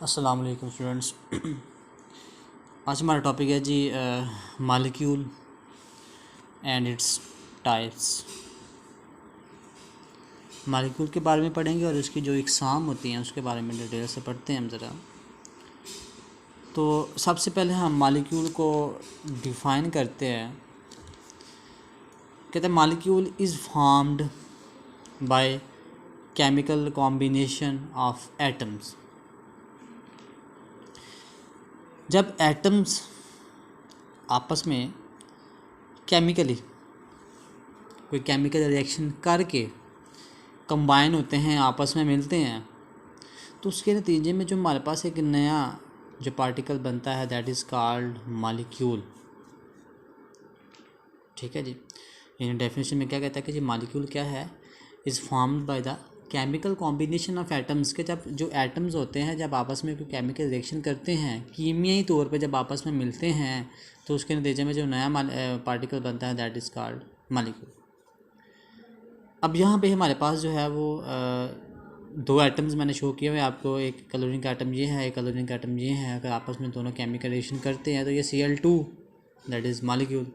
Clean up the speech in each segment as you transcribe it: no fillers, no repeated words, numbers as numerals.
अस्सलाम वालेकुम स्टूडेंट्स। आज हमारा टॉपिक है जी molecule and its types. Molecule के बारे में पढ़ेंगे और उसकी जो इकसाम होती हैं उसके बारे में डिटेल से पढ़ते हैं हम ज़रा। तो सबसे पहले हम मॉलिक्यूल को डिफ़ाइन करते हैं। कहते हैं molecule is formed by chemical combination of atoms. जब एटम्स आपस में केमिकली कोई केमिकल रिएक्शन करके कंबाइन होते हैं, आपस में मिलते हैं, तो उसके नतीजे में जो हमारे पास एक नया जो पार्टिकल बनता है दैट इज़ कॉल्ड मॉलिक्यूल। ठीक है जी। इन डेफिनेशन में क्या कहता है कि जी मॉलिक्यूल क्या है, is formed by the chemical combination of atoms. के जब जो एटम्स होते हैं जब आपस में कोई केमिकल रिएक्शन करते हैं, कीमियाई तौर पे जब आपस में मिलते हैं, तो उसके नतीजे में जो नया पार्टिकल बनता है दैट इज़ कॉल्ड मॉलिक्यूल। अब यहाँ पे हमारे पास जो है वो दो एटम्स मैंने शो किए हुए आपको। एक क्लोरीन का एटम ये है, एक क्लोरीन का एटम ये है। अगर आपस में दोनों केमिकल रिएक्शन करते हैं तो ये Cl2 दैट इज़ मॉलिक्यूल।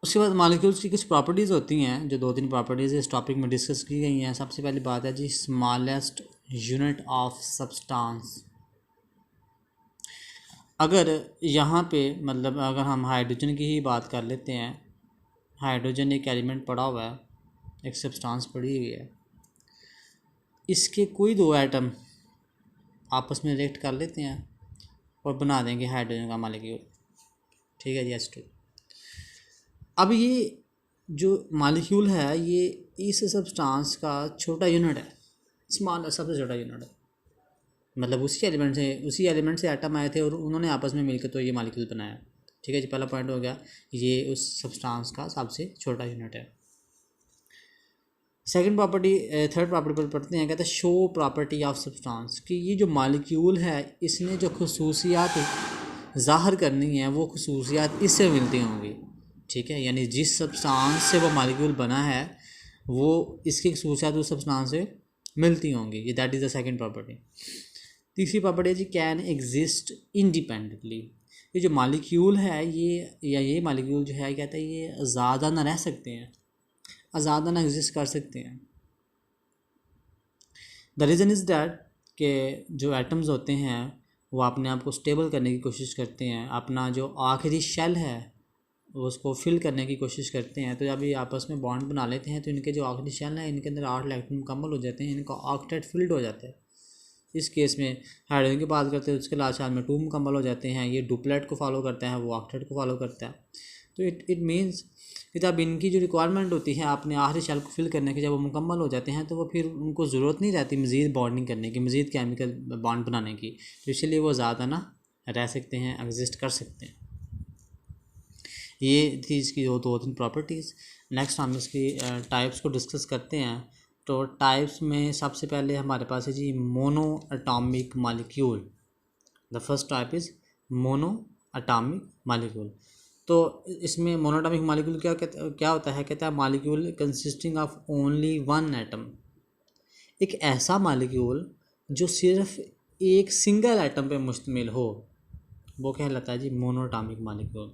उसके बाद मॉलिक्यूल्स की कुछ प्रॉपर्टीज़ होती हैं, जो 2-3 प्रॉपर्टीज़ इस टॉपिक में डिस्कस की गई हैं। सबसे पहली बात है जी स्मॉलेस्ट यूनिट ऑफ सब्सटेंस। अगर यहाँ पे मतलब अगर हम हाइड्रोजन की ही बात कर लेते हैं, हाइड्रोजन एक एलिमेंट पड़ा हुआ है, एक सब्सटेंस पड़ी हुई है, इसके कोई दो एटम आपस में रिएक्ट कर लेते हैं और बना देंगे हाइड्रोजन का मॉलिक्यूल। ठीक है जी, H2। अब ये जो मॉलिक्यूल है ये इस सब्सटेंस का छोटा यूनिट है, स्मॉल सबसे छोटा यूनिट है। मतलब उसी एलिमेंट से एटम आए थे और उन्होंने आपस में मिलकर तो ये मॉलिक्यूल बनाया। ठीक है जी, पहला पॉइंट हो गया, ये उस सब्सटेंस का सबसे छोटा यूनिट है। सेकंड प्रॉपर्टी, थर्ड प्रॉपर्टी पर पढ़ते हैं। कहते हैं शो प्रॉपर्टी ऑफ सब्सटेंस, कि ये जो मॉलिक्यूल है इसने जो खसूसियात ज़ाहिर करनी है वो खसूसियात इससे मिलती होंगी। ठीक है, यानी जिस सब्सटेंस से वो मॉलिक्यूल बना है वो इसकी खसूसियात उस सब्सटेंस से मिलती होंगी। ये that is the second property. तीसरी प्रॉपर्टी है जी कैन एग्जिस्ट इंडिपेंडेंटली। ये जो मॉलिक्यूल है ये मॉलिक्यूल जो है कहता है ये ज़्यादा ना रह सकते हैं, आज़ादा ना एग्जिस्ट कर सकते हैं। द रीज़न इज़ डैट के जो एटम्स होते हैं वो अपने आप को स्टेबल करने की कोशिश करते हैं, अपना जो आखिरी शेल है वो उसको फिल करने की कोशिश करते हैं। तो जब ये आपस में बॉन्ड बना लेते हैं तो इनके जो आखिरी शेल है इनके अंदर 8 इलेक्ट्रॉन मुकम्मल हो जाते हैं, इनका ऑक्टेट फिल्ड हो जाता है। इस केस में हाइड्रोजन की बात करते हैं उसके लास्ट शेल में 2 मुकम्मल हो जाते हैं। ये डुप्लेट को फॉलो करता है, वो ऑक्टेट को फॉलो करता है। तो इट मीन्स कि जब इनकी जो रिक्वायरमेंट होती है अपने आखिरी शेल को फिल करने की, जब वो मुकम्मल हो जाते हैं तो वो फिर उनको ज़रूरत नहीं रहती मज़ीद बॉन्डिंग करने की, मज़ीद केमिकल बॉन्ड बनाने की। तो इसलिए वो ज़्यादा ना रह सकते हैं, एग्जिस्ट कर सकते हैं। ये थी इसकी दो तीन प्रॉपर्टीज़। नेक्स्ट हम इसकी टाइप्स को डिस्कस करते हैं। तो टाइप्स में सबसे पहले हमारे पास है जी mono atomic molecule. The first type is mono atomic molecule. तो इसमें मोनोटॉमिक मॉलिक्यूल क्या होता है, कहता है molecule consisting of only one atom. एक ऐसा मॉलिक्यूल जो सिर्फ एक सिंगल एटम पे मुश्तमिल हो वो कहलाता है जी मोनोटॉमिक मॉलिक्यूल।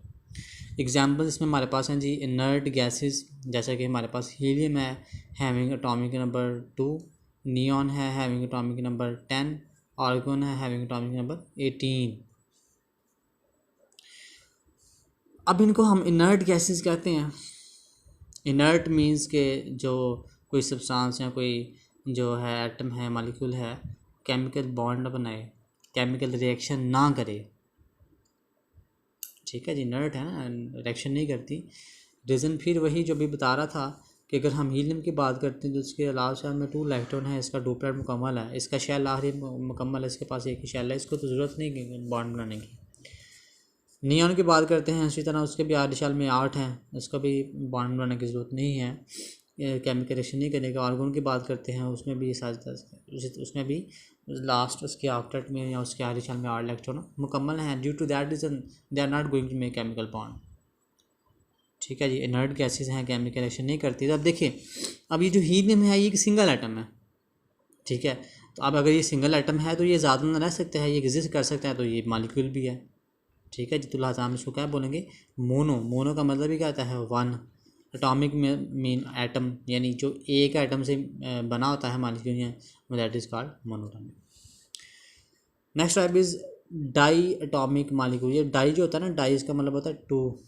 एग्जाम्पल इसमें हमारे पास हैं जी इनर्ट गैसेस, जैसा कि हमारे पास हीलियम है हैविंग एटॉमिक नंबर 2, नियॉन है हैविंग एटॉमिक नंबर 10, आर्गन है हैविंग एटॉमिक नंबर 18। अब इनको हम इनर्ट गैसेस कहते हैं। इनर्ट मींस के जो कोई सब्सटेंस या कोई जो है एटम है मॉलिक्यूल है केमिकल बॉन्ड ना बनाए, केमिकल रिएक्शन ना करे। ठीक है जी, इनर्ट है ना, रिएक्शन नहीं करती। रीज़न फिर वही जो भी बता रहा था कि अगर हम हीलियम की बात करते हैं तो इसके अलावा शेल में 2 इलेक्ट्रॉन है, इसका डुप्लेट मुकम्मल है, इसका शेल आखिरी मुकम्मल है, इसके पास एक ही शेल है, इसको तो ज़रूरत नहीं बॉन्ड बनाने की। नियॉन की बात करते हैं इसी तरह उसके भी आखिरी शेल में 8 हैं, इसको भी बॉन्ड बनाने की ज़रूरत नहीं है, केमिकल रिएक्शन नहीं करेगा। आर्गन की बात करते हैं उसमें भी उसमें भी लास्ट उसके ऑक्टेट में या उसके आखिरी शेल में 8 इलेक्ट्रॉन मुकम्मल हैं। Due to that reason they are not going to make chemical bond. ठीक है जी, इनर्ट गैसेस हैं, केमिकल रिएक्शन नहीं करती। तो अब देखिए, अब ये जो हीलियम है ये एक सिंगल एटम है, ठीक है। तो अब अगर ये सिंगल एटम है तो ये ज़्यादा ना रह सकता है, ये एग्जिस्ट कर सकता है, तो ये मालिक्यूल भी है। ठीक है जी। तो लिहाजा हम इसको क्या बोलेंगे, मोनो। मोनो का मतलब ही क्या आता है, वन। एटॉमिक मीन एटम, यानी जो एक एटम से बना होता है molecule, that is called monoatomic. Next type is diatomic molecule. ये डाई जो होता है ना, डाई इसका मतलब होता है टू,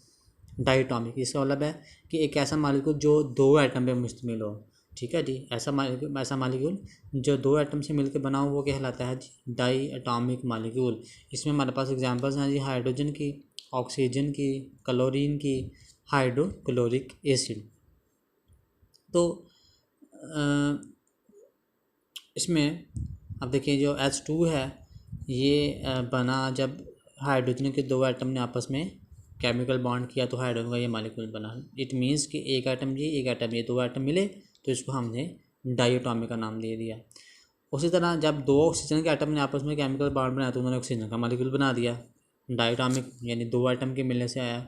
डाईटॉमिक। इसका मतलब है कि एक ऐसा मालिक्यूल जो दो एटम पे मुश्तमिल हो। ठीक है जी। ऐसा मालिक्यूल जो दो एटम से मिलकर बना हो वो कहलाता है जी डाई एटॉमिक मालिक्यूल। इसमें हमारे पास एग्जांपल्स हैं जी हाइड्रोजन की, ऑक्सीजन की, क्लोरीन की, हाइड्रोक्लोरिक एसिड। तो इसमें अब देखिए जो H2 है ये बना जब हाइड्रोजन के दो एटम ने आपस में केमिकल बॉन्ड किया तो हाइड्रोजन का ये मालिक्यूल बना। इट मीन्स कि एक एटम ये दो एटम मिले तो इसको हमने डाईएटॉमिक का नाम दे दिया। उसी तरह जब दो ऑक्सीजन के एटम ने आपस में केमिकल बॉन्ड बनाया तो उन्होंने ऑक्सीजन का मालिक्यूल बना दिया, डाईएटॉमिक, यानी दो एटम के मिलने से आया।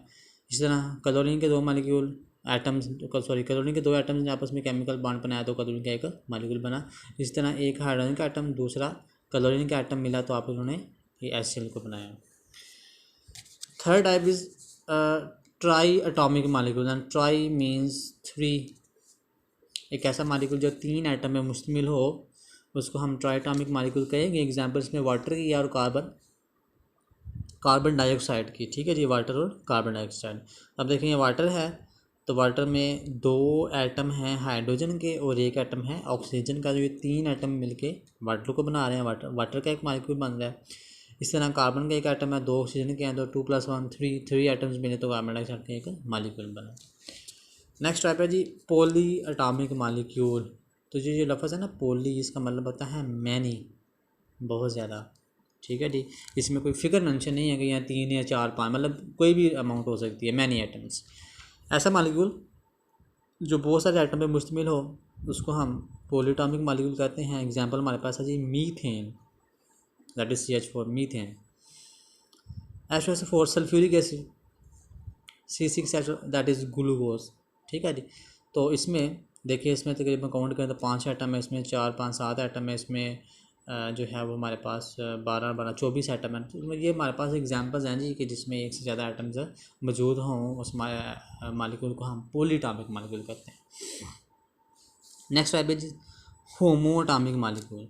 इसी तरह क्लोरीन के दो मालिक्यूल क्लोरीन के दो एटम्स ने आपस में केमिकल बॉन्ड बनाया तो क्लोरीन का एक मालिक्यूल बना। इस तरह एक हाइड्रोजन का एटम दूसरा क्लोरीन का एटम मिला तो आप उन्होंने ये HCl को बनाया। Third type is try atomic molecule. And try means three. एक ऐसा मालिक्यूल जो तीन एटम में मुश्तमिल हो उसको हम ट्राई एटॉमिक मालिक्यूल कहेंगे। एग्जाम्पल इसमें वाटर की और कार्बन डाइऑक्साइड की। ठीक है जी, वाटर और कार्बन डाइऑक्साइड। अब देखें ये वाटर है तो वाटर में दो एटम हैं हाइड्रोजन के और एक एटम है ऑक्सीजन का, जो ये तीन एटम मिलके वाटर को बना रहे हैं, वाटर का एक मालिक्यूल बन रहा है। इस तरह कार्बन का एक एटम है, दो ऑक्सीजन के हैं तो 2+1 3 एटम्स मिले तो कार्बन डाइऑक्साइड का एक मालिक्यूल बना। नेक्स्ट टाइप है जी पॉली एटॉमिक मालिक्यूल। तो जो लफ्ज़ है ना पॉली, इसका मतलब होता है मैनी, बहुत ज़्यादा। ठीक है जी। इसमें कोई फिगर मेंशन नहीं है कि यहाँ 3 या 4 5, मतलब कोई भी अमाउंट हो सकती है, मैनी एटम्स। ऐसा मालिक्यूल जो बहुत सारे एटम पे मुश्तमिल हो उसको हम पॉलीएटॉमिक मालिक्यूल कहते हैं। एग्जांपल हमारे पास है जी methane, that is CH4, methane. H4 sulphuric acid, C6H, that is glucose. ठीक है जी। तो इसमें देखिए इसमें तकरीबन काउंट करें तो 5 एटम है, इसमें 4 5 7 एटम है, इसमें जो है वो हमारे पास 12 12 24 एटम है। तो ये हमारे पास एग्जांपल्स हैं जी कि जिसमें एक से ज़्यादा एटम्स मौजूद हों, उस मालिक्यूल को हम पॉलीएटॉमिक मालिक्यूल कहते हैं। नेक्स्ट टाइप है जी होमो एटॉमिक मालिक्यूल।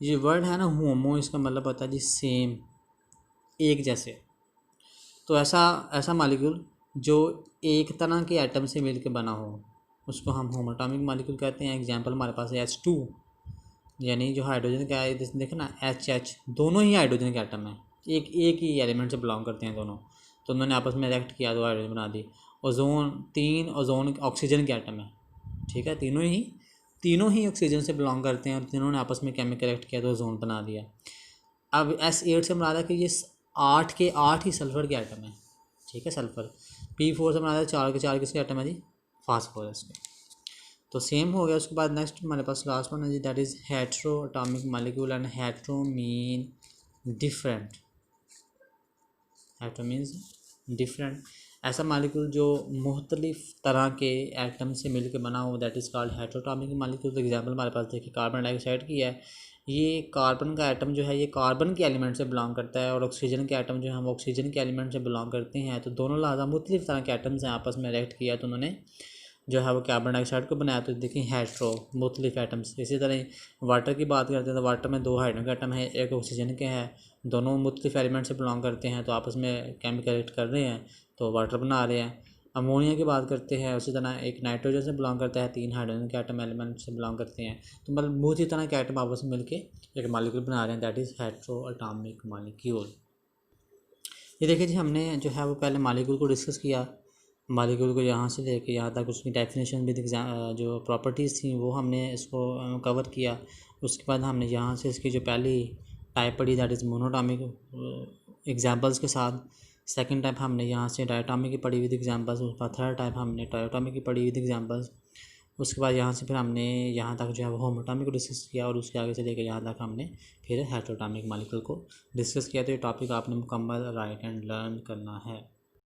ये वर्ड है ना होमो, इसका मतलब होता है जी सेम, एक जैसे। तो ऐसा मालिक्यूल जो एक तरह के एटम से मिलकर बना हो उसको हम होमो एटॉमिक मालिक्यूल कहते हैं। एग्जांपल हमारे पास है H2, यानी जो हाइड्रोजन का है, देखे ना HH, दोनों ही हाइड्रोजन के एटम हैं, एक ही एलिमेंट से बिलोंग करते हैं दोनों, तो उन्होंने आपस में रिएक्ट किया तो हाइड्रोजन बना दी। ओजोन, 3 ओजोन ऑक्सीजन के एटम है। ठीक है, तीनों ही ऑक्सीजन से बिलोंग करते हैं और तीनों ने आपस में केमिकल रिएक्ट किया तो ओजोन बना दिया। अब S8 से बना रहा है कि ये 8 के 8 ही सल्फर के एटम है। ठीक है, सल्फर। P4 से बना रहा है 4 के 4 किसके एटम है जी, फास्फोरस के। तो सेम हो गया। उसके बाद नेक्स्ट हमारे पास लास्ट वन है जी that is hetero atomic molecule. And hetero mean different, hetero means different. ऐसा मालिक्यूल जो मुख्तलिफ तरह के एटम से मिलकर बना हो that is called heteroatomic molecule. तो एग्जांपल हमारे पास देखिए कार्बन डाइऑक्साइड की है। ये कार्बन का एटम जो है ये कार्बन के एलिमेंट से बिलोंग करता है और ऑक्सीजन के एटम जो है हम ऑक्सीजन के एलिमेंट से बिलोंग करते हैं। तो दोनों लिहाजा मुख्तलिफ तरह के एटम्स हैं आपस में रिएक्ट किया तो उन्होंने जो है वो कार्बन डाइऑक्साइड को बनाया। तो देखिए हेट्रो, मुख्तलिफ एटम्स। इसी तरह वाटर की बात करते हैं तो वाटर में 2 हाइड्रोजन के एटम है, एक ऑक्सीजन के हैं, दोनों मुख्तलिफ एलिमेंट से बिलोंग करते हैं तो आपस में केमिकल रिएक्ट कर रहे हैं तो वाटर बना रहे हैं। अमोनिया की बात करते हैं, उसी तरह एक नाइट्रोजन से बिलोंग करता है, 3 हाइड्रोजन के एटम एलिमेंट से बिलोंग करते हैं। तो मतलब बहुत ही तरह के एटम आपस में मिलकर एक मालिक्यूल बना रहे हैं that is hetero atomic molecule. ये देखिए जी हमने जो है वो पहले मालिक्यूल को डिस्कस किया, मालिक्यूल को यहाँ से लेके यहाँ तक उसकी डेफिनेशन भी जो प्रॉपर्टीज़ थी वो हमने इसको कवर किया। उसके बाद हमने यहाँ से इसकी जो पहली टाइप पढ़ी दैट इज़ मोनोटॉमिक एग्जांपल्स के साथ। सेकंड टाइप हमने यहाँ से डायटॉमिक की पढ़ी विद एग्जांपल्स। उसके बाद थर्ड टाइप हमने ट्रायटॉमिक की पढ़ी विद एग्जांपल्स। उसके बाद यहाँ से फिर हमने यहाँ तक जो है वो होमोटॉमिक को डिस्कस किया और उसके आगे से लेकर यहाँ तक हमने फिर हेट्रोटॉमिक मालिक्यूल को डिस्कस किया। तो ये टॉपिक आपने मुकम्मल राइट एंड लर्न करना है।